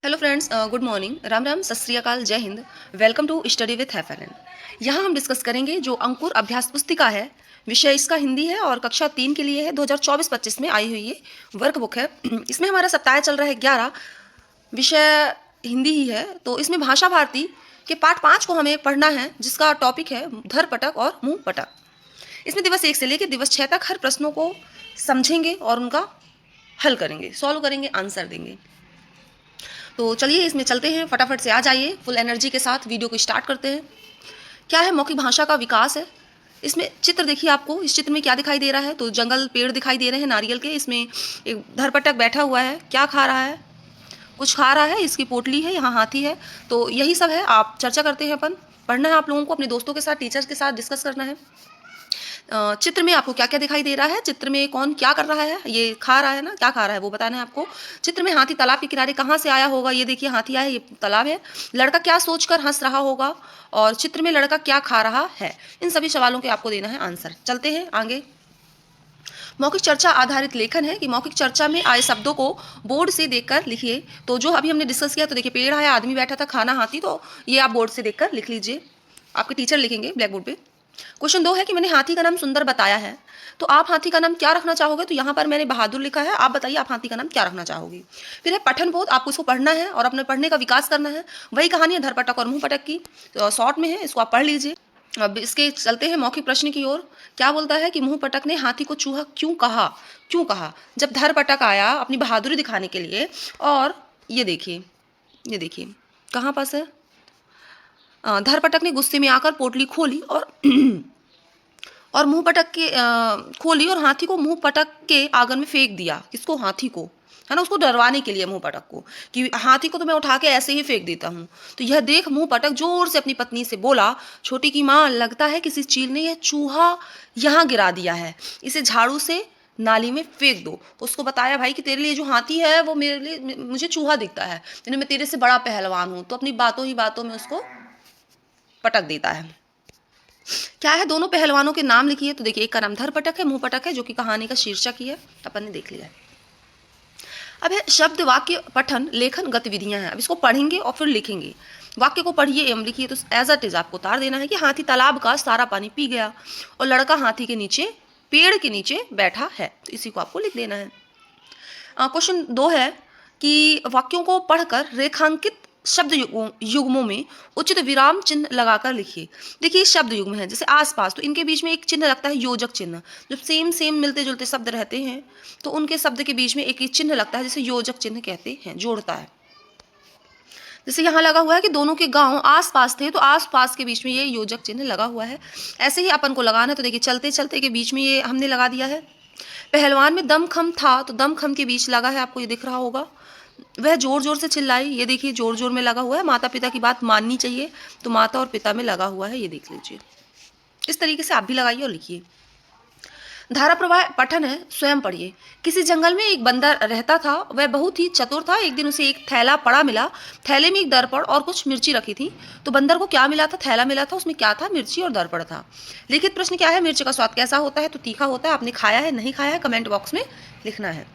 Hello friends, good morning, Ram Ram, सत श्री अकाल, जय Hind. Welcome to study with हैफन। यहाँ हम डिस्कस करेंगे जो अंकुर अभ्यास पुस्तिका है। विषय इसका हिंदी है और कक्षा 3 के लिए है। 2024-25 में आई हुई ये वर्क बुक है। इसमें हमारा सप्ताह चल रहा है 11। विषय हिंदी ही है। तो इसमें भाषा भारती के पाठ 5 को हमें पढ़ना है, जिसका टॉपिक है धर पटक और मुंह पटक। इसमें दिवस 1 से लेकर दिवस 6 तक हर प्रश्नों को समझेंगे और उनका हल करेंगे, सॉल्व करेंगे, आंसर देंगे। तो चलिए इसमें चलते हैं, फटाफट से आ जाइए, फुल एनर्जी के साथ वीडियो को स्टार्ट करते हैं। क्या है, मौखिक भाषा का विकास है। इसमें चित्र देखिए, आपको इस चित्र में क्या दिखाई दे रहा है। तो जंगल, पेड़ दिखाई दे रहे हैं नारियल के। इसमें एक धरपटक बैठा हुआ है, क्या खा रहा है, कुछ खा रहा है। इसकी पोटली है, यहाँ हाथी है। तो यही सब है, आप चर्चा करते हैं। अपन पढ़ना है आप लोगों को, अपने दोस्तों के साथ, टीचर्स के साथ डिस्कस करना है। चित्र में आपको क्या क्या दिखाई दे रहा है, चित्र में कौन क्या कर रहा है, ये खा रहा है ना, क्या खा रहा है वो बताना है आपको। चित्र में हाथी तालाब के किनारे कहाँ से आया होगा, ये देखिए हाथी आया, ये तालाब है। लड़का क्या सोचकर हंस रहा होगा, और चित्र में लड़का क्या खा रहा है। इन सभी सवालों के आपको देना है आंसर। चलते हैं आगे। मौखिक चर्चा आधारित लेखन है कि मौखिक चर्चा में आए शब्दों को बोर्ड से देखकर लिखिए। तो जो अभी हमने डिस्कस किया, तो देखिए पेड़ आया, आदमी बैठा था, खाना हाथी, तो ये आप बोर्ड से देखकर लिख लीजिए। आपके टीचर लिखेंगे ब्लैक बोर्ड पे। क्वेश्चन 2 है कि मैंने हाथी का नाम सुंदर बताया है, तो आप हाथी का नाम क्या रखना चाहोगे। तो यहाँ पर मैंने बहादुर लिखा है, आप बताइए आप हाथी का नाम क्या रखना चाहोगी। फिर है पठन बोध, आपको इसको पढ़ना है और अपने पढ़ने का विकास करना है। वही कहानी है धरपटक और मुंह पटक की, तो शॉर्ट में है, इसको आप पढ़ लीजिए। अब इसके चलते हैं मौखिक प्रश्न की ओर। क्या बोलता है कि मुंह पटक ने हाथी को चूहा क्यों कहा। क्यों कहा, जब धरपटक आया अपनी बहादुरी दिखाने के लिए, और ये देखिए, ये देखिए कहाँ पास है, धरपटक ने गुस्से में आकर पोटली खोली और मुंह पटक के खोली और हाथी को मुंह पटक के आंगन में फेंक दिया। किसको, हाथी को, है ना, उसको डरवाने के लिए मुंह पटक को, कि हाथी को तो मैं उठा के ऐसे ही फेंक देता हूँ। तो यह देख मुंह पटक जोर से अपनी पत्नी से बोला, छोटी की माँ, लगता है किसी चील ने यह चूहा यहाँ गिरा दिया है, इसे झाड़ू से नाली में फेंक दो। उसको बताया, भाई कि तेरे लिए जो हाथी है वो मेरे लिए, मुझे चूहा दिखता है, यानी मैं तेरे से बड़ा पहलवान हूँ। तो अपनी बातों ही बातों में उसको पटक देता है। क्या है, दोनों पहलवानों के नाम लिखिए। तो देखिए, एक का नाम धरपटक है, मुंह पटक है, जो कि कहानी का शीर्षक ही है, अपन ने देख लिया है। अब है शब्द वाक्य पठन लेखन गतिविधियां हैं। अब इसको पढ़ेंगे और फिर लिखेंगे। वाक्य को पढ़िए एवं लिखिए। तो एज इट इज आपको उतार देना है कि हाथी तालाब का सारा पानी पी गया और लड़का हाथी के नीचे, पेड़ के नीचे बैठा है। तो इसी को आपको लिख देना है। क्वेश्चन 2 है कि वाक्यों को पढ़कर रेखांकित शब्द युग्मों में उचित विराम चिन्ह लगाकर लिखिए। देखिए शब्द युग्म है, जैसे आसपास, तो इनके बीच में एक चिन्ह लगता है योजक चिन्ह। जब सेम सेम मिलते जुलते शब्द रहते हैं तो उनके शब्द के बीच में एक चिन्ह लगता है, जिसे योजक चिन्ह कहते हैं, जोड़ता है। जैसे यहाँ लगा हुआ है कि दोनों के गांव आस पास थे, तो आस पास के बीच में ये योजक चिन्ह लगा हुआ है। ऐसे ही अपन को लगाना है। तो देखिए चलते चलते के बीच में ये हमने लगा दिया है। पहलवान में दमखम था, तो दमखम के बीच लगा है, आपको ये दिख रहा होगा। वह जोर जोर से चिल्लाई, ये देखिए जोर जोर में लगा हुआ है। माता पिता की बात माननी चाहिए, तो माता और पिता में लगा हुआ है, ये देख लीजिए। इस तरीके से आप भी लगाइए और लिखिए। धारा प्रवाह पठन है, स्वयं पढ़िए। किसी जंगल में एक बंदर रहता था, वह बहुत ही चतुर था। एक दिन उसे एक थैला पड़ा मिला, थैले में एक दर्पण और कुछ मिर्ची रखी थी। तो बंदर को क्या मिला था, थैला मिला था, उसमें क्या था, मिर्ची और दर्पण था। लिखित प्रश्न क्या है, मिर्ची का स्वाद कैसा होता है। तो तीखा होता है। आपने खाया है, नहीं खाया है, कमेंट बॉक्स में लिखना है।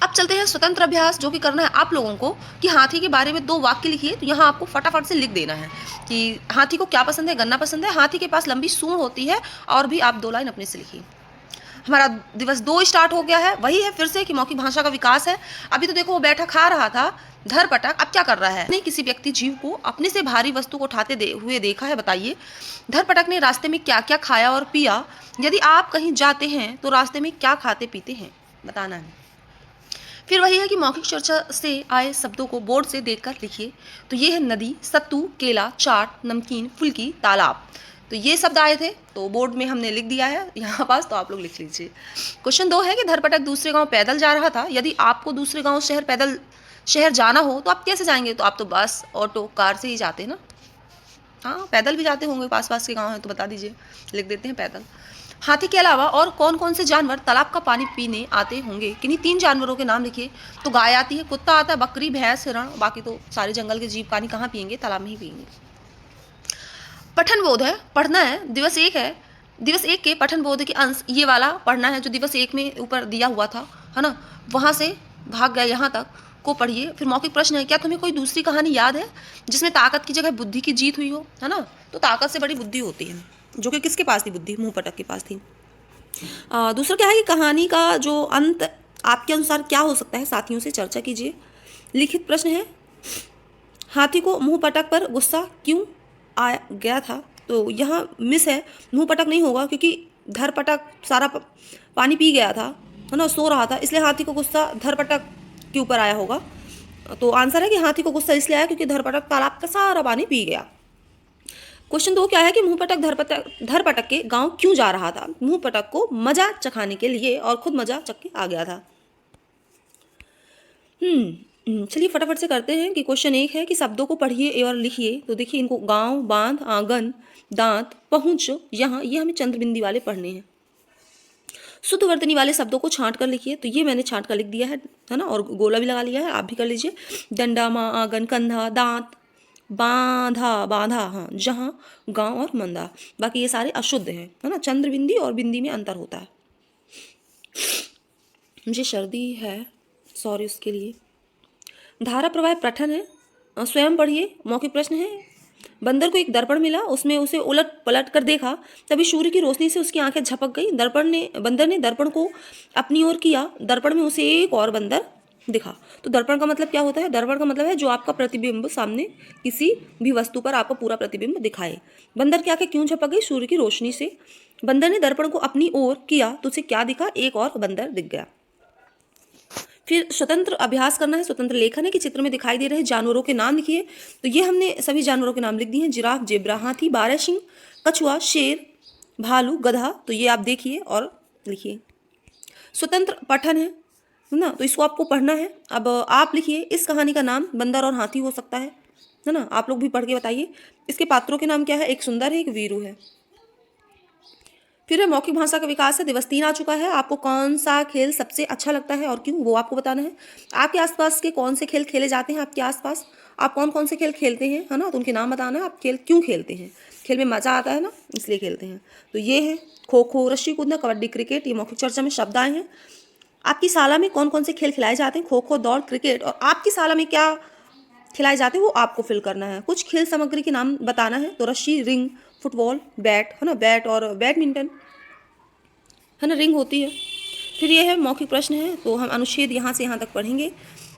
अब चलते हैं स्वतंत्र अभ्यास, जो कि करना है आप लोगों को कि हाथी के बारे में 2 वाक्य लिखिए। तो यहाँ आपको फटाफट से लिख देना है कि हाथी को क्या पसंद है, गन्ना पसंद है, हाथी के पास लंबी सूंड होती है, और भी आप 2 लाइन अपने से लिखिए। हमारा दिवस 2 स्टार्ट हो गया है। वही है फिर से कि मौखिक भाषा का विकास है। अभी तो देखो वो बैठा खा रहा था धरपटक, अब क्या कर रहा है, नहीं, किसी व्यक्ति जीव को अपने से भारी वस्तु को उठाते हुए देखा है। बताइए धरपटक ने रास्ते में क्या क्या खाया और पिया। यदि आप कहीं जाते हैं तो रास्ते में क्या खाते पीते हैं, बताना है। फिर वही है कि मौखिक चर्चा से आए शब्दों को बोर्ड से देखकर लिखिए। तो ये है नदी, सत्तू, केला, चाट, नमकीन, फुल्की, तालाब। तो ये शब्द आए थे, तो बोर्ड में हमने लिख दिया है यहाँ पास, तो आप लोग लिख लीजिए। क्वेश्चन 2 है कि धरपटक दूसरे गांव पैदल जा रहा था। यदि आपको दूसरे गांव शहर जाना हो तो आप कैसे जाएंगे। तो आप तो बस, ऑटो, कार से ही जाते हैं ना। हाँ, पैदल भी जाते होंगे, पास पास के गाँव हैं तो बता दीजिए, लिख देते हैं पैदल। हाथी के अलावा और कौन कौन से जानवर तालाब का पानी पीने आते होंगे। किन्हीं 3 जानवरों के नाम लिखिए। तो गाय आती है, कुत्ता आता है, बकरी, भैंस, हिरण, बाकी तो सारे जंगल के जीव पानी कहाँ पियेंगे, तालाब में ही पियेंगे। पठन बोध है, पढ़ना है। दिवस 1 है, दिवस 1 के पठन बोध के अंश ये वाला पढ़ना है, जो दिवस 1 में ऊपर दिया हुआ था, है ना, वहाँ से भाग गया यहाँ तक, को पढ़िए। फिर मौखिक प्रश्न है, क्या तुम्हें कोई दूसरी कहानी याद है जिसमें ताकत की जगह बुद्धि की जीत हुई हो, है ना? तो ताकत से बड़ी बुद्धि होती है, जो कि किसके पास थी बुद्धि? मुंहपटक के पास थी। दूसरा क्या है कि कहानी का जो अंत आपके अनुसार क्या हो सकता है, साथियों से चर्चा कीजिए। लिखित प्रश्न है, हाथी को मुंहपटक पर गुस्सा क्यों आ गया था? तो यहाँ मिस है, मुंहपटक नहीं होगा क्योंकि धरपटक सारा पानी पी गया था, है ना, सो रहा था, इसलिए हाथी को गुस्सा धरपटक के ऊपर आया होगा। तो आंसर है कि हाथी को गुस्सा इसलिए आया क्योंकि धरपटक तालाब का सारा पानी पी गया। क्वेश्चन 2 क्या है कि मुंहपटक धरपटक के गांव क्यों जा रहा था? मुंहपटक को मजा चखाने के लिए और खुद मजा चख के आ गया था। चलिए फटाफट से करते हैं कि क्वेश्चन 1 है कि शब्दों को पढ़िए और लिखिए। तो देखिए इनको गांव, बांध, आंगन, दांत, पहुंच, यहाँ, ये हमें चंद्रबिंदी वाले पढ़ने हैं। शुद्ध वर्तनी वाले शब्दों को छांट कर लिखिए। तो ये मैंने छांट कर लिख दिया है ना, और गोला भी लगा लिया है, आप भी कर लीजिए। डंडा, माँ, आंगन, कंधा, दांत, बांधा, बांधा, हाँ, जहाँ, गांव और मंदा। बाकी ये सारे अशुद्ध हैं, है ना। चंद्रबिंदी और बिंदी में अंतर होता है। मुझे सर्दी है, सॉरी उसके लिए। धारा प्रवाह पठन है, स्वयं पढ़िए। मौखिक प्रश्न है, बंदर को एक दर्पण मिला, उसमें उसे उलट पलट कर देखा, तभी सूर्य की रोशनी से उसकी आंखें झपक गई। बंदर ने दर्पण को अपनी ओर किया, दर्पण में उसे एक और बंदर दिखा। तो दर्पण का मतलब क्या होता है? दर्पण का मतलब है जो आपका प्रतिबिंब सामने किसी भी वस्तु पर आपको पूरा प्रतिबिंब दिखाए। बंदर की आंखें क्यों झपक गई? सूर्य की रोशनी से। बंदर ने दर्पण को अपनी ओर किया तो उसे क्या दिखा? एक और बंदर दिख गया। फिर स्वतंत्र अभ्यास करना है, स्वतंत्र लेखन है कि चित्र में दिखाई दे रहे जानवरों के नाम लिखिए। तो ये हमने सभी जानवरों के नाम लिख दिए हैं, जिराफ, जेब्रा, हाथी, बारहसिंह, कछुआ, शेर, भालू, गधा। तो ये आप देखिए और लिखिए। स्वतंत्र पठन है ना, तो इसको आपको पढ़ना है। अब आप लिखिए, इस कहानी का नाम बंदर और हाथी हो सकता है ना। आप लोग भी पढ़ के बताइए। इसके पात्रों के नाम क्या है? एक सुंदर है, एक वीरू है। फिर है मौखिक भाषा का विकास है। दिवस 3 आ चुका है। आपको कौन सा खेल सबसे अच्छा लगता है और क्यों, वो आपको बताना है। आपके आसपास के कौन से खेल खेले जाते हैं? आपके आसपास आप कौन कौन से खेल खेलते हैं, है ना, तो उनके नाम बताना है। आप खेल क्यों खेलते हैं? खेल में मजा आता है ना, इसलिए खेलते हैं। तो ये है खो खो, रस्सी कूदना, कबड्डी, क्रिकेट। ये मौखिक चर्चा में शब्द आए हैं। आपकी शाला में कौन कौन से खेल खिलाए जाते हैं? खो खो, दौड़, क्रिकेट। और आपकी शाला में क्या खिलाए जाते हैं वो आपको फिल करना है। कुछ खेल सामग्री के नाम बताना है। तो रस्सी, रिंग, फुटबॉल, बैट, है ना, बैट और बैडमिंटन, है ना, रिंग होती है। फिर ये है मौखिक प्रश्न है, तो हम अनुच्छेद यहाँ से यहाँ तक पढ़ेंगे।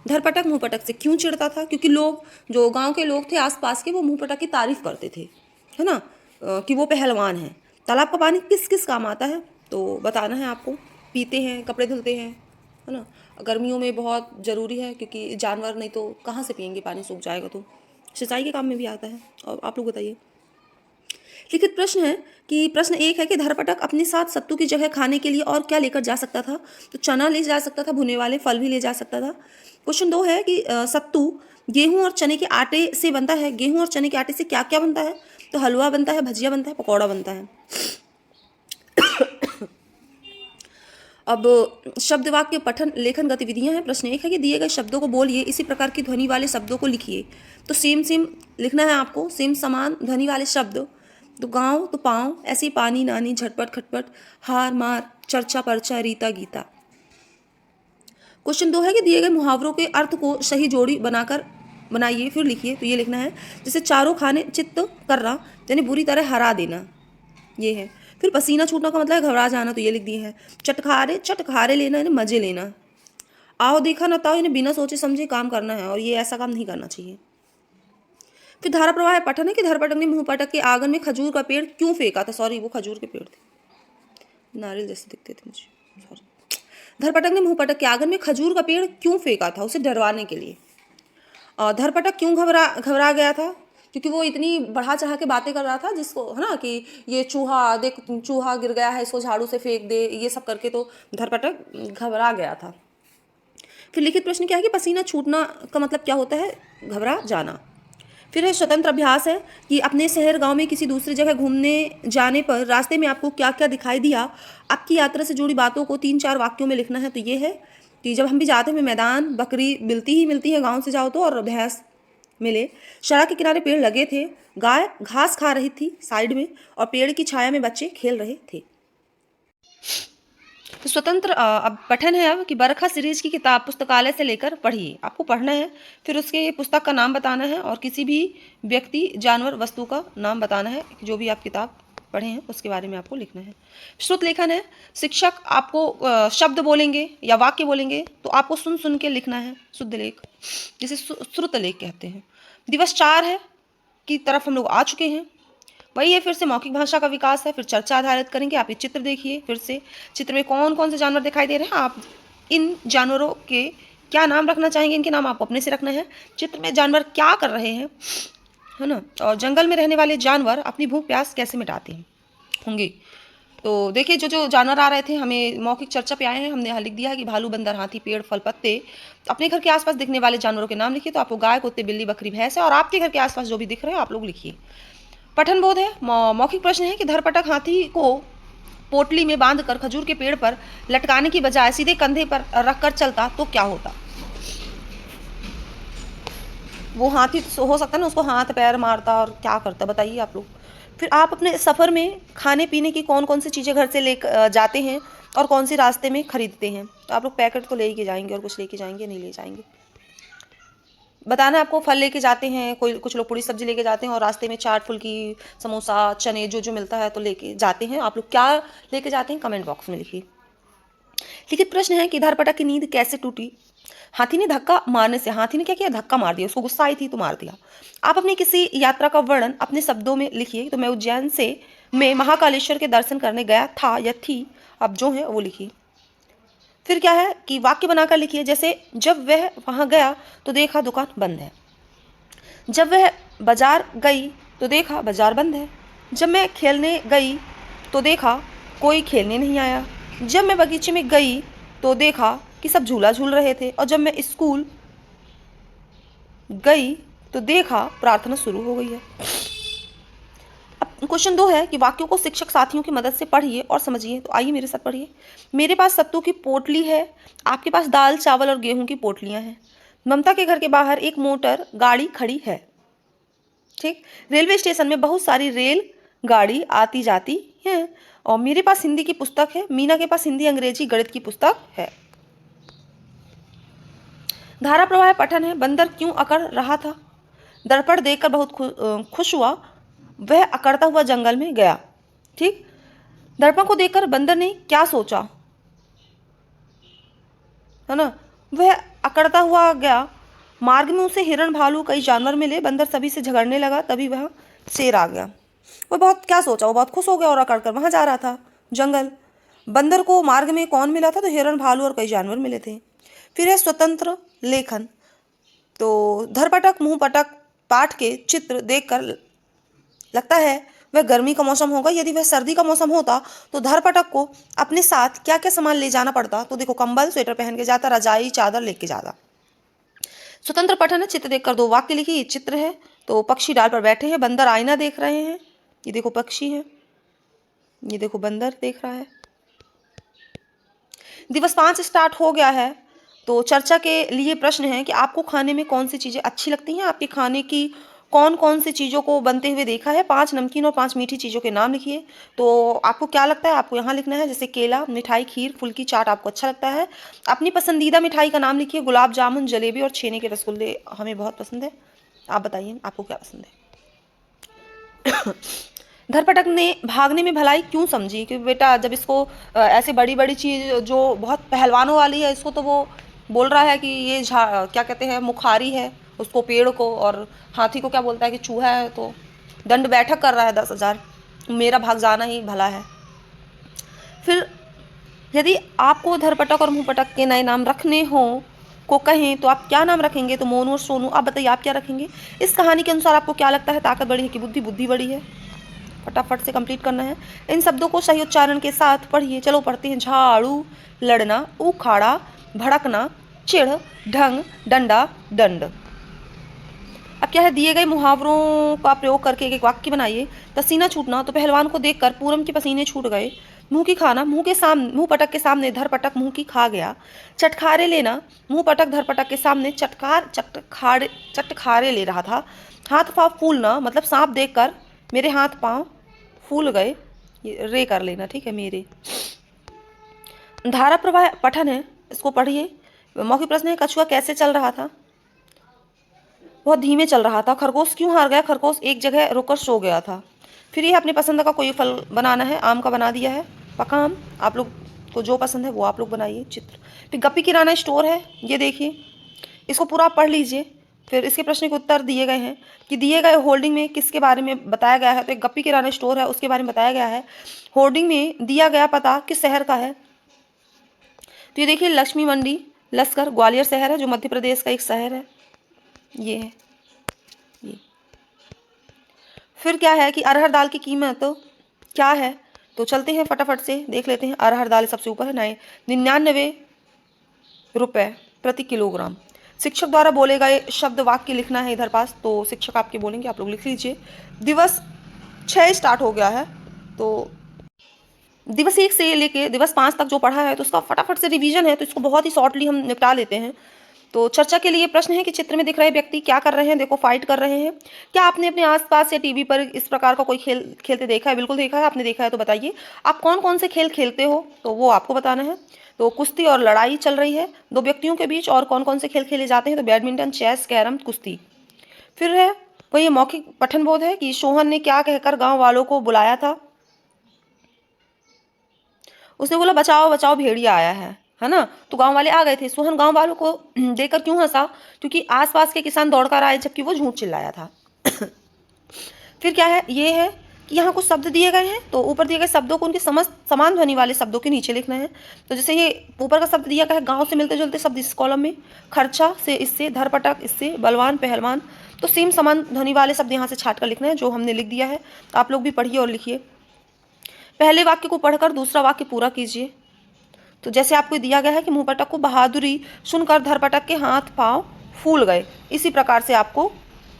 धरपटक मुंहपटक से क्यों चिढ़ता था? क्योंकि लोग, जो गांव के लोग थे आसपास के, वो मुंहपटक की तारीफ करते थे, है ना, कि वो पहलवान है। तालाब का पानी किस किस काम आता है? तो बताना है आपको। पीते हैं, कपड़े धुलते हैं, है ना। गर्मियों में बहुत ज़रूरी है क्योंकि जानवर नहीं तो कहाँ से पियेंगे, पानी सूख जाएगा। तो सिंचाई के काम में भी आता है। और आप लोग बताइए। लिखित प्रश्न है कि प्रश्न 1 है कि धरपटक अपने साथ सत्तू की जगह खाने के लिए और क्या लेकर जा सकता था? तो चना ले जा सकता था, भुने वाले फल भी ले जा सकता था। क्वेश्चन 2 है कि सत्तू गेहूं और चने के आटे से बनता है। गेहूं और चने के आटे से क्या क्या बनता है? तो हलवा बनता है, भजिया बनता है, पकौड़ा बनता है। अब शब्द वाक्य पठन लेखन गतिविधियां हैं। प्रश्न 1 है कि दिए गए शब्दों को बोलिए, इसी प्रकार की ध्वनि वाले शब्दों को लिखिए। तो सेम सेम लिखना है आपको, सेम समान ध्वनि वाले शब्द। तो गांव, तो पाँव, ऐसे ही पानी, नानी, झटपट, खटपट, हार, मार, चर्चा, पर्चा, रीता, गीता। क्वेश्चन 2 है कि दिए गए मुहावरों के अर्थ को सही जोड़ी बनाकर बनाइए, फिर लिखिए। तो ये लिखना है, जैसे चारों खाने चित्त करना, यानी बुरी तरह हरा देना, ये है। फिर पसीना छूटना का मतलब है घबरा जाना, तो ये लिख दिए हैं। चटखारे लेना यानी मजे लेना। आओ देखा न ताओ यानी बिना सोचे समझे काम करना है, और ये ऐसा काम नहीं करना चाहिए। फिर धारा प्रवाह पठन है कि धरपटक ने मुंहपटक के आंगन में खजूर का पेड़ क्यों फेंका था? सॉरी, वो खजूर के पेड़ थे, नारियल जैसे दिखते थे मुझे, सॉरी। धरपटक ने मुंहपटक के आंगन में खजूर का पेड़ क्यों फेंका था? उसे डरवाने के लिए। और धरपटक क्यों घबरा गया था? क्योंकि वो इतनी बढ़ा चढ़ा के बातें कर रहा था, जिसको, है ना, कि ये चूहा देख, चूहा गिर गया है, इसको झाड़ू से फेंक दे, ये सब करके तो धरपटक घबरा गया था। फिर लिखित प्रश्न क्या है कि पसीना छूटना का मतलब क्या होता है? घबरा जाना। फिर है स्वतंत्र अभ्यास है कि अपने शहर गांव में किसी दूसरी जगह घूमने जाने पर रास्ते में आपको क्या क्या दिखाई दिया, आपकी यात्रा से जुड़ी बातों को 3-4 वाक्यों में लिखना है। तो ये है कि जब हम भी जाते हैं मैदान, बकरी मिलती ही मिलती है गांव से जाओ तो, और भैंस मिले। सड़क के किनारे पेड़ लगे थे, गाय घास खा रही थी साइड में, और पेड़ की छाया में बच्चे खेल रहे थे। तो स्वतंत्र अब पठन है अब कि बरखा सीरीज की किताब पुस्तकालय से लेकर पढ़िए। आपको पढ़ना है, फिर उसके पुस्तक का नाम बताना है और किसी भी व्यक्ति, जानवर, वस्तु का नाम बताना है। जो भी आप किताब पढ़े हैं उसके बारे में आपको लिखना है। श्रुत लेखन है, शिक्षक आपको शब्द बोलेंगे या वाक्य बोलेंगे तो आपको सुन सुन के लिखना है शुद्ध लेख, जिसे श्रुत लेख कहते हैं। दिवस 4 है की तरफ हम लोग आ चुके हैं। वही है, फिर से मौखिक भाषा का विकास है, फिर चर्चा आधारित करेंगे। आप ये चित्र देखिए, फिर से चित्र में कौन कौन से जानवर दिखाई दे रहे हैं, आप इन जानवरों के क्या नाम रखना चाहेंगे, इनके नाम आपको अपने से रखना है। चित्र में जानवर क्या कर रहे हैं, है ना, और जंगल में रहने वाले जानवर अपनी भूख प्यास कैसे मिटाते हैं होंगे। तो देखिए, जो जो जानवर आ रहे थे, हमें मौखिक चर्चा पे आए हैं, हमने यहाँ लिख दिया है कि भालू, बंदर, हाथी, पेड़, फल, पत्ते। अपने घर के आसपास दिखने वाले जानवरों के नाम लिखिए। तो आपको गाय, कुत्ते, बिल्ली, बकरी, भैंस है, और आपके घर के आसपास जो भी दिख रहे हैं आप लोग लिखिए। पठन बोध है, मौखिक प्रश्न है कि धरपटक हाथी को पोटली में बांधकर खजूर के पेड़ पर लटकाने की बजाय सीधे कंधे पर रखकर चलता तो क्या होता। वो हाथी हो सकता है ना, उसको हाथ पैर मारता और क्या करता, बताइए आप लोग। फिर आप अपने सफ़र में खाने पीने की कौन कौन सी चीज़ें घर से ले जाते हैं और कौन सी रास्ते में खरीदते हैं। तो आप लोग पैकेट तो ले ही के जाएंगे और कुछ लेके जाएंगे, नहीं ले जाएंगे। बताना है आपको, फल लेके जाते हैं, कोई कुछ लोग पूरी सब्जी लेके जाते हैं और रास्ते में चाट, फुल्की, समोसा, चने जो जो मिलता है तो लेके जाते हैं। आप लोग क्या लेके जाते हैं कमेंट बॉक्स में लिखिए। लिखित प्रश्न है कि धरपटक की नींद कैसे टूटी। हाथी ने धक्का मारने से, हाथी ने क्या किया, धक्का मार दिया, उसको गुस्सा आई थी तो मार दिया। आप अपनी किसी यात्रा का वर्णन अपने शब्दों में लिखिए। तो मैं उज्जैन से मैं महाकालेश्वर के दर्शन करने गया था या थी, अब जो है वो लिखिए। फिर क्या है कि वाक्य बनाकर लिखिए, जैसे जब वह वहां गया तो देखा दुकान बंद है, जब वह बाजार गई तो देखा बाजार बंद है, जब मैं खेलने गई तो देखा कोई खेलने नहीं आया, जब मैं बगीचे में गई तो देखा कि सब झूला झूल रहे थे, और जब मैं स्कूल गई तो देखा प्रार्थना शुरू हो गई है। अब क्वेश्चन 2 है कि वाक्यों को शिक्षक साथियों की मदद से पढ़िए और समझिए। तो आइए मेरे साथ पढ़िए। मेरे पास सत्तू की पोटली है, आपके पास दाल, चावल और गेहूं की पोटलियां हैं। ममता के घर के बाहर एक मोटर गाड़ी खड़ी है। ठीक। रेलवे स्टेशन में बहुत सारी रेल गाड़ी आती जाती है। और मेरे पास हिंदी की पुस्तक है, मीना के पास हिंदी, अंग्रेजी, गणित की पुस्तक है। धारा प्रवाह पठन है, बंदर क्यों अकड़ रहा था। दर्पण देखकर बहुत खुश हुआ, वह अकड़ता हुआ जंगल में गया। ठीक। दर्पण को देखकर बंदर ने क्या सोचा, है ना, वह अकड़ता हुआ गया। मार्ग में उसे हिरण, भालू, कई जानवर मिले, बंदर सभी से झगड़ने लगा, तभी वह शेर आ गया। वो बहुत क्या सोचा, वो बहुत खुश हो गया और अकड़कर वहां जा रहा था जंगल। बंदर को मार्ग में कौन मिला था, तो हिरण, भालू और कई जानवर मिले थे। फिर है स्वतंत्र लेखन। तो धरपटक, मुंहपटक पाठ के चित्र देखकर लगता है वह गर्मी का मौसम होगा। यदि वह सर्दी का मौसम होता तो धरपटक को अपने साथ क्या क्या सामान ले जाना पड़ता। तो देखो, कंबल, स्वेटर पहन के जाता, रजाई, चादर लेके जाता। स्वतंत्र पठन है, चित्र देखकर 2 वाक्य लिखिए। ये चित्र है, तो पक्षी डाल पर बैठे हैं, बंदर आईना देख रहे हैं। ये देखो पक्षी है, ये देखो बंदर देख रहा है। दिवस 5 स्टार्ट हो गया है। तो चर्चा के लिए प्रश्न है कि आपको खाने में कौन सी चीज़ें अच्छी लगती हैं, आपके खाने की कौन कौन सी चीज़ों को बनते हुए देखा है। 5 नमकीन और 5 मीठी चीज़ों के नाम लिखिए। तो आपको क्या लगता है, आपको यहाँ लिखना है, जैसे केला, मिठाई, खीर, फुल्की, चाट आपको अच्छा लगता है। अपनी पसंदीदा मिठाई का नाम लिखिए। गुलाब जामुन, जलेबी और छेने के रसगुल्ले हमें बहुत पसंद है। आप बताइए आपको क्या पसंद है। धरपटक ने भागने में भलाई क्यों समझी, कि बेटा जब इसको ऐसे बड़ी बड़ी चीज़ जो बहुत पहलवानों वाली है, इसको तो वो बोल रहा है कि ये क्या कहते हैं, मुखारी है उसको, पेड़ को, और हाथी को क्या बोलता है कि चूहा है, तो दंड बैठक कर रहा है 10,000, मेरा भाग जाना ही भला है। फिर यदि आपको धरपटक और मुंहपटक के नए नाम रखने हों को कहें तो आप क्या नाम रखेंगे। तो मोनू और सोनू, आप बताइए आप क्या रखेंगे। इस कहानी के अनुसार आपको क्या लगता है, ताकत बड़ी है कि बुद्धि बड़ी है। फटाफट से कंप्लीट करना है। इन शब्दों को सही उच्चारण के साथ पढ़िए। चलो पढ़ते हैं। झाड़ू, लड़ना, उखाड़ा, भड़कना, चिढ़, ढंग, डंडा, दंड। अब क्या है, दिए गए मुहावरों का प्रयोग करके एक वाक्य बनाइए। पसीना छूटना, तो पहलवान को देखकर पूरम के पसीने छूट गए। मुंह की खाना, मुंह पटक के सामने धरपटक मुंह की खा गया। चटखारे लेना, मुंह पटक धरपटक के सामने चटखारे ले रहा था। हाथ पाँव फूलना, मतलब सांप देखकर मेरे हाथ पाँव फूल गए। ये रे कर लेना, ठीक है, मेरे। धारा प्रवाह पठन है, इसको पढ़िए। मौखिक प्रश्न है, कछुआ कैसे चल रहा था? बहुत धीमे चल रहा था। खरगोश क्यों हार गया? खरगोश एक जगह रुककर सो गया था। फिर ये अपनी पसंद का कोई फल बनाना है। आम का बना दिया है, पका आम। आप लोग को जो पसंद है वो आप लोग बनाइए चित्र। फिर गप्पी किराना स्टोर है, ये देखिए, इसको पूरा आप पढ़ लीजिए। फिर इसके प्रश्न के उत्तर दिए गए हैं कि दिए गए होर्डिंग में किसके बारे में बताया गया है। तो एक गप्पी किराना स्टोर है, उसके बारे में बताया गया है। होर्डिंग में दिया गया पता किस शहर का है? तो ये देखिए, लक्ष्मी मंडी लस्कर ग्वालियर शहर है, जो मध्य प्रदेश का एक शहर है। ये है ये। फिर क्या है कि अरहर दाल की कीमत तो क्या है? तो चलते हैं फटाफट से देख लेते हैं। अरहर दाल सबसे ऊपर है, 99 रुपये प्रति किलोग्राम। शिक्षक द्वारा बोले गए शब्द वाक्य लिखना है इधर पास, तो शिक्षक आपके बोलेंगे, आप लोग लिख लीजिए। दिवस 6 स्टार्ट हो गया है, तो दिवस 1 से लेके दिवस 5 तक जो पढ़ा है तो उसका फटाफट से रिवीजन है, तो इसको बहुत ही शॉर्टली हम निपटा लेते हैं। तो चर्चा के लिए प्रश्न है कि चित्र में दिख रहे व्यक्ति क्या कर रहे हैं? देखो, फाइट कर रहे हैं। क्या आपने अपने आसपास या टीवी पर इस प्रकार का कोई खेल खेलते देखा है? बिल्कुल देखा है। आपने देखा है तो बताइए आप कौन कौन से खेल खेलते हो, तो वो आपको बताना है। तो कुश्ती और लड़ाई चल रही है दो व्यक्तियों के बीच। और कौन कौन से खेल खेले जाते हैं? तो बैडमिंटन, चेस, कैरम, कुश्ती। फिर है वही मौखिक पठन बोध है कि सोहन ने क्या कहकर गाँव वालों को बुलाया था? उसने बोला बचाओ बचाओ भेड़िया आया है ना। तो गांव वाले आ गए थे। सोहन गांव वालों को देखकर क्यों हंसा? क्योंकि आसपास के किसान दौड़कर आए, जबकि वो झूठ चिल्लाया था। फिर क्या है, ये है कि यहाँ कुछ शब्द दिए गए हैं, तो ऊपर दिए गए शब्दों को उनके समान ध्वनि वाले शब्दों के नीचे लिखना है। तो जैसे ये ऊपर का शब्द दिया गया है, गांव से मिलते जुलते शब्द इस कॉलम में, खर्चा से इससे, धरपटक इससे, बलवान पहलवान, तो सेम समान ध्वनि वाले शब्द यहाँ से छाट कर लिखना है, जो हमने लिख दिया है। तो आप लोग भी पढ़िए और लिखिए। पहले वाक्य को पढ़कर दूसरा वाक्य पूरा कीजिए। तो जैसे आपको दिया गया है कि मुंहपटक को बहादुरी सुनकर धरपटक के हाथ पांव फूल गए, इसी प्रकार से आपको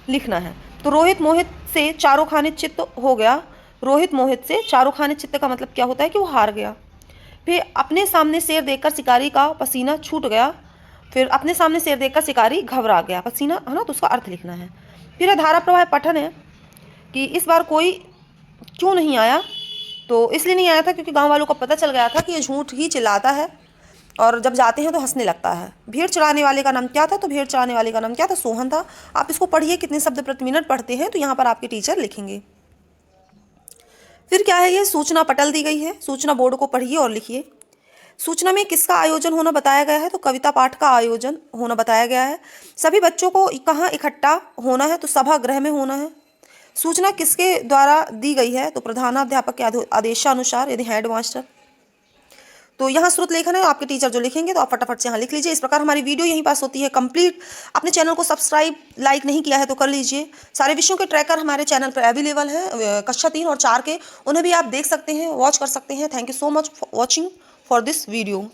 लिखना है। तो रोहित मोहित से चारों खाने चित्त हो गया। रोहित मोहित से चारों खाने चित्त का मतलब क्या होता है? कि वो हार गया। फिर अपने सामने शेर देखकर शिकारी का पसीना छूट गया। फिर अपने सामने शेर देखकर शिकारी घबरा गया, पसीना है ना, तो उसका अर्थ लिखना है। फिर धारा प्रवाह पठन है कि इस बार कोई क्यों नहीं आया? तो इसलिए नहीं आया था क्योंकि गांव वालों को पता चल गया था कि ये झूठ ही चिल्लाता है और जब जाते हैं तो हंसने लगता है। भेड़ चराने वाले का नाम क्या था? तो भेड़ चराने वाले का नाम क्या था? सोहन था। आप इसको पढ़िए, कितने शब्द प्रति मिनट पढ़ते हैं, तो यहाँ पर आपके टीचर लिखेंगे। फिर क्या है, ये सूचना पटल दी गई है। सूचना बोर्ड को पढ़िए और लिखिए। सूचना में किसका आयोजन होना बताया गया है? तो कविता पाठ का आयोजन होना बताया गया है। सभी बच्चों को कहाँ इकट्ठा होना है? तो सभागृह में होना है। सूचना किसके द्वारा दी गई है? तो प्रधानाध्यापक के आदेशानुसार, यदि हेड मास्टर। तो यहाँ स्रोत लेखन है, आपके टीचर जो लिखेंगे, तो आप फटाफट से यहाँ लिख लीजिए। इस प्रकार हमारी वीडियो यहीं पास होती है कंप्लीट। अपने चैनल को सब्सक्राइब लाइक नहीं किया है तो कर लीजिए। सारे विषयों के ट्रैकर हमारे चैनल पर अवेलेबल है, कक्षा 3 और 4 के, उन्हें भी आप देख सकते हैं, वॉच कर सकते हैं। Thank you so much for watching for this video.